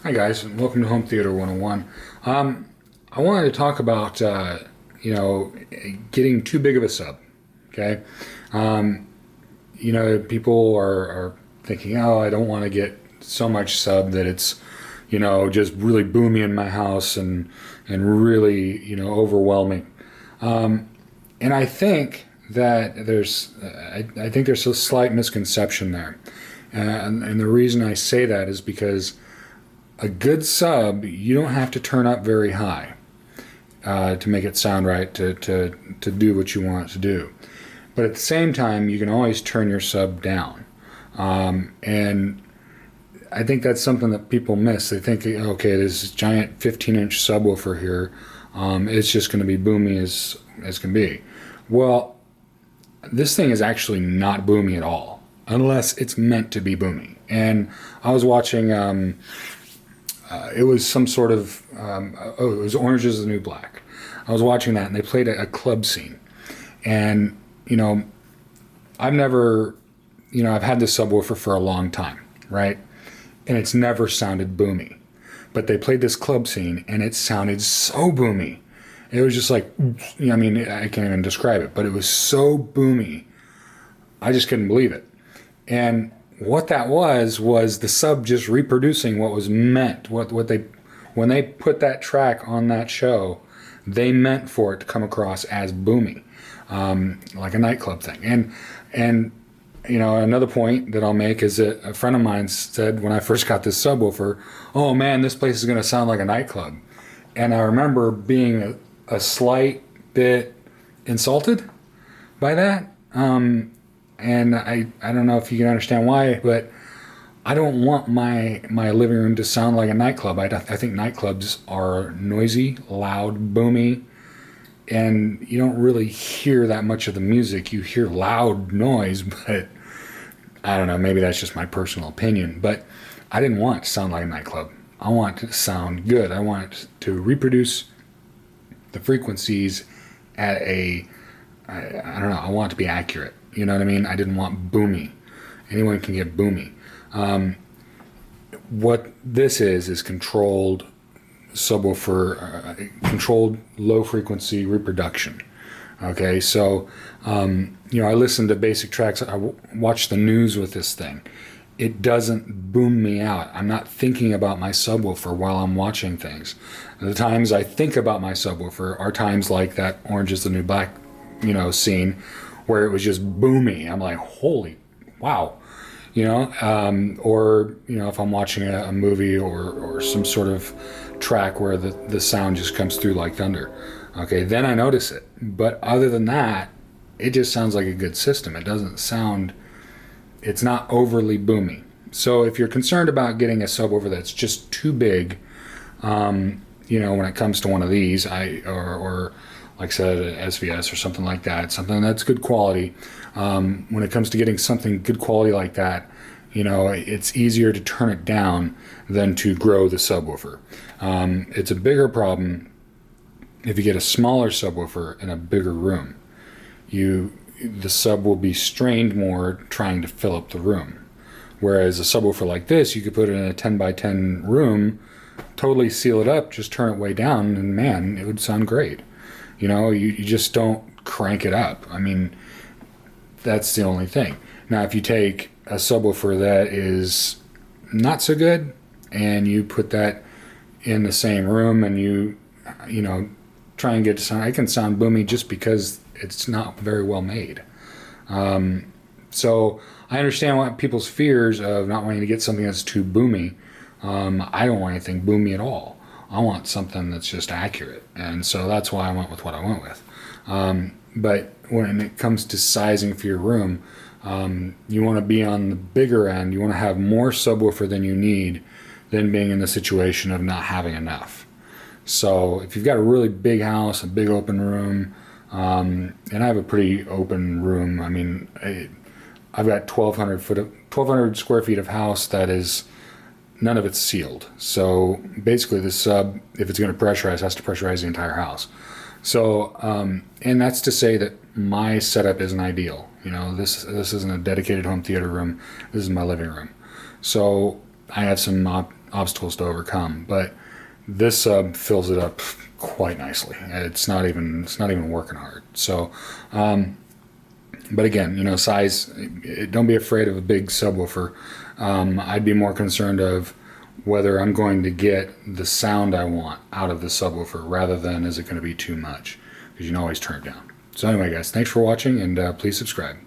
Hi guys, and welcome to Home Theater 101. I wanted to talk about getting too big of a sub. Okay, people are thinking, oh, I don't want to get so much sub that it's just really boomy in my house and really overwhelming. And I think that I think there's a slight misconception there, and the reason I say that is because a good sub, you don't have to turn up very high to make it sound right, to do what you want it to do. But at the same time, you can always turn your sub down. And I think that's something that people miss. They think, okay, this giant 15-inch subwoofer here, it's just going to be boomy as can be. Well, this thing is actually not boomy at all, unless it's meant to be boomy. And I was watching... it was some sort of, it was Orange is the New Black. I was watching that and they played a club scene. And, I've never, I've had this subwoofer for a long time, right? And it's never sounded boomy. But they played this club scene and it sounded so boomy. It was just like, I can't even describe it, but it was so boomy. I just couldn't believe it. And what that was the sub just reproducing what was meant. What they, when they put that track on that show, they meant for it to come across as boomy, like a nightclub thing. And another point that I'll make is that a friend of mine said when I first got this subwoofer, "Oh man, this place is going to sound like a nightclub," and I remember being a slight bit insulted by that. And I don't know if you can understand why, but I don't want my living room to sound like a nightclub. I think nightclubs are noisy, loud, boomy, and you don't really hear that much of the music. You hear loud noise, but I don't know, maybe that's just my personal opinion. But I didn't want it to sound like a nightclub. I want it to sound good. I want it to reproduce the frequencies at I don't know, I want it to be accurate. You know what I mean? I didn't want boomy. Anyone can get boomy. What this is controlled subwoofer, controlled low frequency reproduction. Okay, so I listen to basic tracks. I watch the news with this thing. It doesn't boom me out. I'm not thinking about my subwoofer while I'm watching things. The times I think about my subwoofer are times like that Orange is the New Black, scene, where it was just boomy. I'm like, holy wow, or if I'm watching a movie or some sort of track where the sound just comes through like thunder. Okay, then I notice it. But other than that, it just sounds like a good system. It's not overly boomy. So if you're concerned about getting a subwoofer that's just too big, when it comes to one of these, or like I said, an SVS or something like that, something that's good quality. When it comes to getting something good quality like that, it's easier to turn it down than to grow the subwoofer. It's a bigger problem if you get a smaller subwoofer in a bigger room. The sub will be strained more trying to fill up the room. Whereas a subwoofer like this, you could put it in a 10 by 10 room, totally seal it up, just turn it way down, and man, it would sound great. You just don't crank it up. I mean, that's the only thing. Now, if you take a subwoofer that is not so good and you put that in the same room and you try and get it to sound, it can sound boomy just because it's not very well made. So I understand what people's fears of not wanting to get something that's too boomy. I don't want anything boomy at all. I want something that's just accurate, and so that's why I went with what I went with. But when it comes to sizing for your room, you want to be on the bigger end. You want to have more subwoofer than you need, than being in the situation of not having enough. So if you've got a really big house, a big open room, and I have a pretty open room. I mean, I've got 1,200 square feet of house that is. None of it's sealed. So basically the sub, if it's going to pressurize, has to pressurize the entire house. So, and that's to say that my setup isn't ideal. This isn't a dedicated home theater room. This is my living room. So I have some obstacles to overcome. But this sub fills it up quite nicely. It's not even working hard. So, but again, you know, size. Don't be afraid of a big subwoofer. I'd be more concerned of whether I'm going to get the sound I want out of the subwoofer rather than is it going to be too much, because you can always turn it down. So anyway, guys, thanks for watching, and please subscribe.